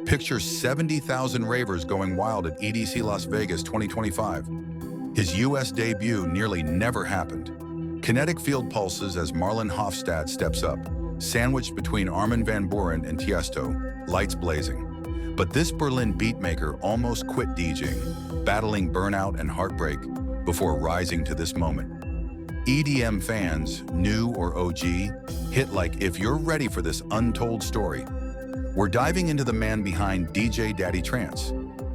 Picture 70,000 ravers going wild at EDC Las Vegas 2025. His US debut nearly never happened. Kinetic Field pulses as Marlon Hoffstadt steps up, sandwiched between Armin van Buuren and Tiesto, lights blazing. But this Berlin beatmaker almost quit DJing, battling burnout and heartbreak before rising to this moment. EDM fans, new or OG, hit like if you're ready for this untold story. We're diving into the man behind DJ Daddy Trance,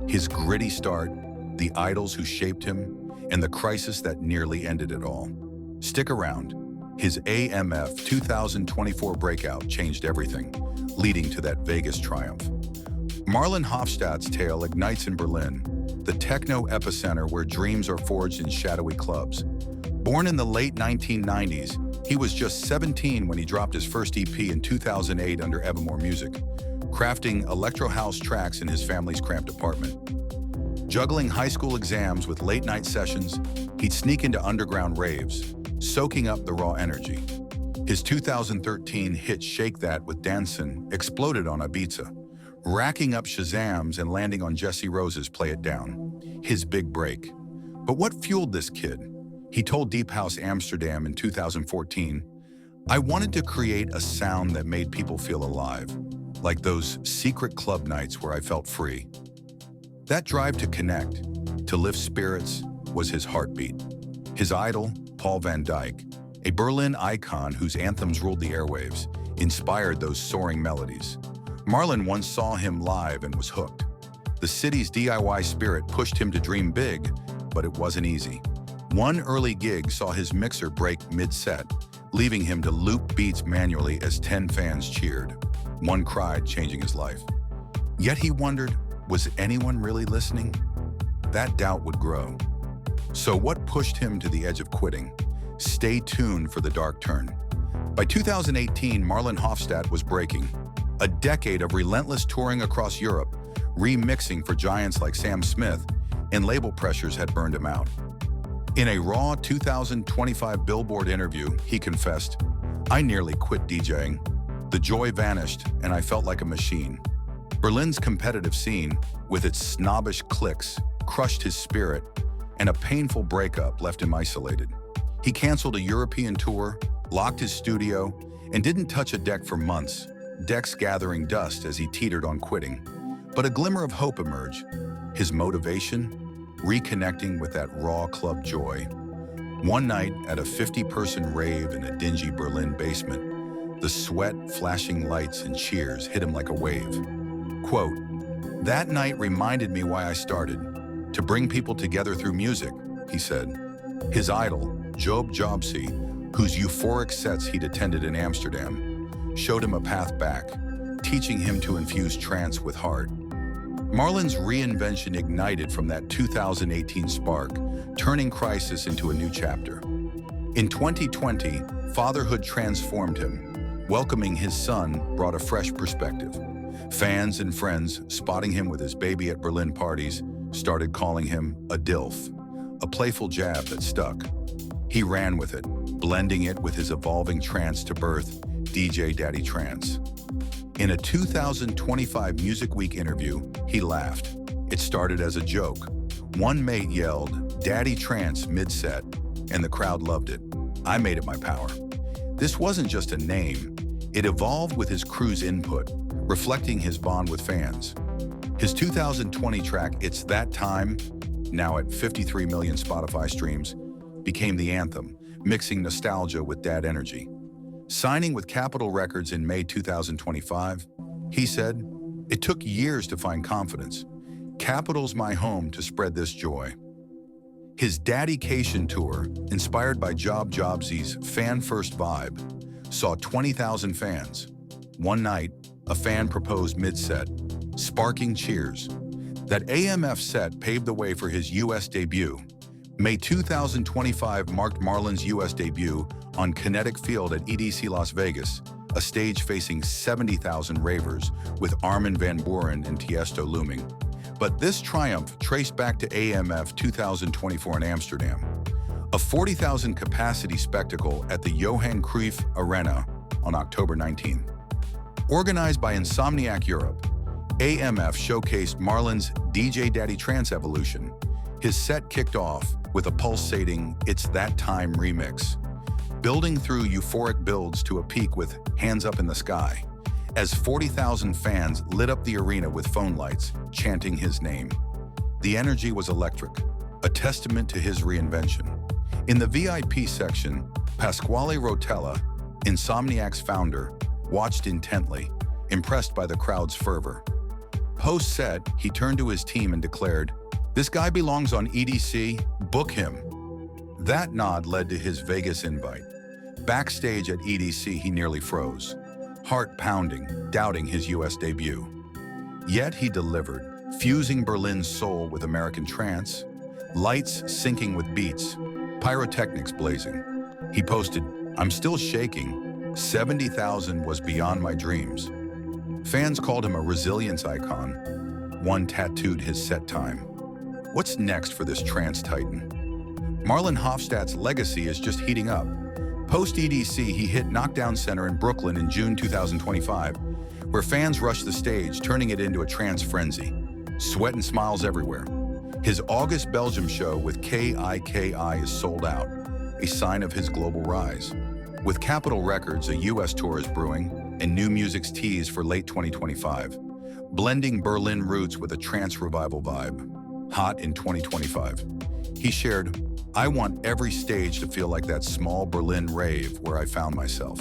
his gritty start, the idols who shaped him, and the crisis that nearly ended it all. Stick around. His AMF 2024 breakout changed everything, leading to that Vegas triumph. Marlon Hoffstadt's tale ignites in Berlin, the techno epicenter where dreams are forged in shadowy clubs. Born in the late 1990s, he was just 17 when he dropped his first EP in 2008 under Evermore Music, crafting electro house tracks in his family's cramped apartment. Juggling high school exams with late-night sessions, he'd sneak into underground raves, soaking up the raw energy. His 2013 hit Shake That with Danson exploded on Ibiza, racking up Shazams and landing on Jesse Rose's Play It Down, his big break. But what fueled this kid? He told Deep House Amsterdam in 2014, "I wanted to create a sound that made people feel alive, like those secret club nights where I felt free." That drive to connect, to lift spirits, was his heartbeat. His idol, Paul van Dyk, a Berlin icon whose anthems ruled the airwaves, inspired those soaring melodies. Marlon once saw him live and was hooked. The city's DIY spirit pushed him to dream big, but it wasn't easy. One early gig saw his mixer break mid-set, leaving him to loop beats manually as 10 fans cheered. One cried, changing his life. Yet he wondered, was anyone really listening? That doubt would grow. So what pushed him to the edge of quitting? Stay tuned for the dark turn. By 2018, Marlon Hoffstadt was breaking. A decade of relentless touring across Europe, remixing for giants like Sam Smith, and label pressures had burned him out. In a raw 2025 Billboard interview, he confessed, "I nearly quit DJing. The joy vanished, and I felt like a machine." Berlin's competitive scene, with its snobbish cliques, crushed his spirit, and a painful breakup left him isolated. He canceled a European tour, locked his studio, and didn't touch a deck for months, decks gathering dust as he teetered on quitting. But a glimmer of hope emerged. His motivation? Reconnecting with that raw club joy. One night at a 50-person rave in a dingy Berlin basement, the sweat, flashing lights, and cheers hit him like a wave. Quote, "That night reminded me why I started, to bring people together through music," he said. His idol, Job Jobsy, whose euphoric sets he'd attended in Amsterdam, showed him a path back, teaching him to infuse trance with heart. Marlon's reinvention ignited from that 2018 spark, turning crisis into a new chapter. In 2020, fatherhood transformed him. Welcoming his son brought a fresh perspective. Fans and friends, spotting him with his baby at Berlin parties, started calling him a DILF, a playful jab that stuck. He ran with it, blending it with his evolving trance to birth DJ Daddy Trance. In a 2025 Music Week interview, he laughed. It started as a joke. One mate yelled, "Daddy Trance" mid-set, and the crowd loved it. I made it my power. This wasn't just a name. It evolved with his crew's input, reflecting his bond with fans. His 2020 track, It's That Time, now at 53 million Spotify streams, became the anthem, mixing nostalgia with dad energy. Signing with Capitol Records in May 2025, he said, "It took years to find confidence. Capitol's my home to spread this joy." His Daddycation tour, inspired by Job Jobsy's fan-first vibe, saw 20,000 fans. One night, a fan proposed mid-set, sparking cheers. That AMF set paved the way for his US debut. May 2025 marked Marlon's US debut on Kinetic Field at EDC Las Vegas, a stage facing 70,000 ravers with Armin van Buuren and Tiesto looming. But this triumph traced back to AMF 2024 in Amsterdam, a 40,000 capacity spectacle at the Johan Cruyff Arena on October 19th. Organized by Insomniac Europe, AMF showcased Marlon's DJ Daddy Trance evolution. His set kicked off with a pulsating "It's That Time" remix, building through euphoric builds to a peak with "Hands Up in the Sky," as 40,000 fans lit up the arena with phone lights, chanting his name. The energy was electric, a testament to his reinvention. In the VIP section, Pasquale Rotella, Insomniac's founder, watched intently, impressed by the crowd's fervor. Post-set, he turned to his team and declared, "This guy belongs on EDC, book him." That nod led to his Vegas invite. Backstage at EDC, he nearly froze, heart pounding, doubting his US debut. Yet he delivered, fusing Berlin's soul with American trance, lights syncing with beats, pyrotechnics blazing. He posted, "I'm still shaking. 70,000 was beyond my dreams." Fans called him a resilience icon. One tattooed his set time. What's next for this trance titan? Marlon Hoffstadt's legacy is just heating up. Post-EDC, he hit Knockdown Center in Brooklyn in June 2025, where fans rushed the stage, turning it into a trance frenzy. Sweat and smiles everywhere. His August Belgium show with KIKI is sold out, a sign of his global rise. With Capitol Records, a US tour is brewing, and new music's teased for late 2025, blending Berlin roots with a trance revival vibe. Hot in 2025. He shared, "I want every stage to feel like that small Berlin rave where I found myself.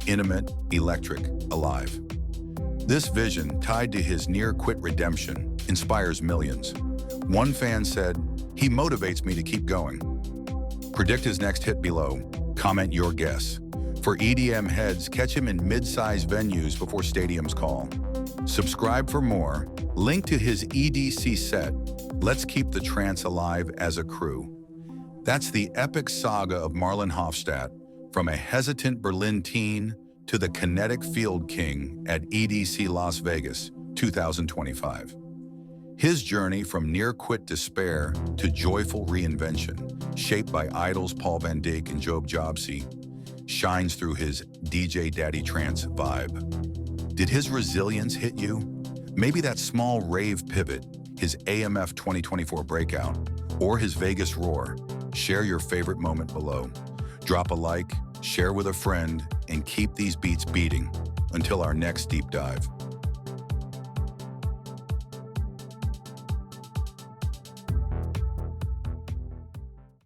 Intimate, electric, alive." This vision, tied to his near-quit redemption, inspires millions. One fan said, "He motivates me to keep going." Predict his next hit below. Comment your guess. For EDM heads, catch him in mid-sized venues before stadiums call. Subscribe for more. Link to his EDC set. Let's keep the trance alive as a crew. That's the epic saga of Marlon Hoffstadt, from a hesitant Berlin teen to the Kinetic Field king at EDC Las Vegas 2025. His journey from near-quit despair to joyful reinvention, shaped by idols Paul van Dyk and Job Jobsy, shines through his DJ Daddy Trance vibe. Did his resilience hit you? Maybe that small rave pivot, his AMF 2024 breakout, or his Vegas roar. Share your favorite moment below. Drop a like, share with a friend, and keep these beats beating until our next deep dive.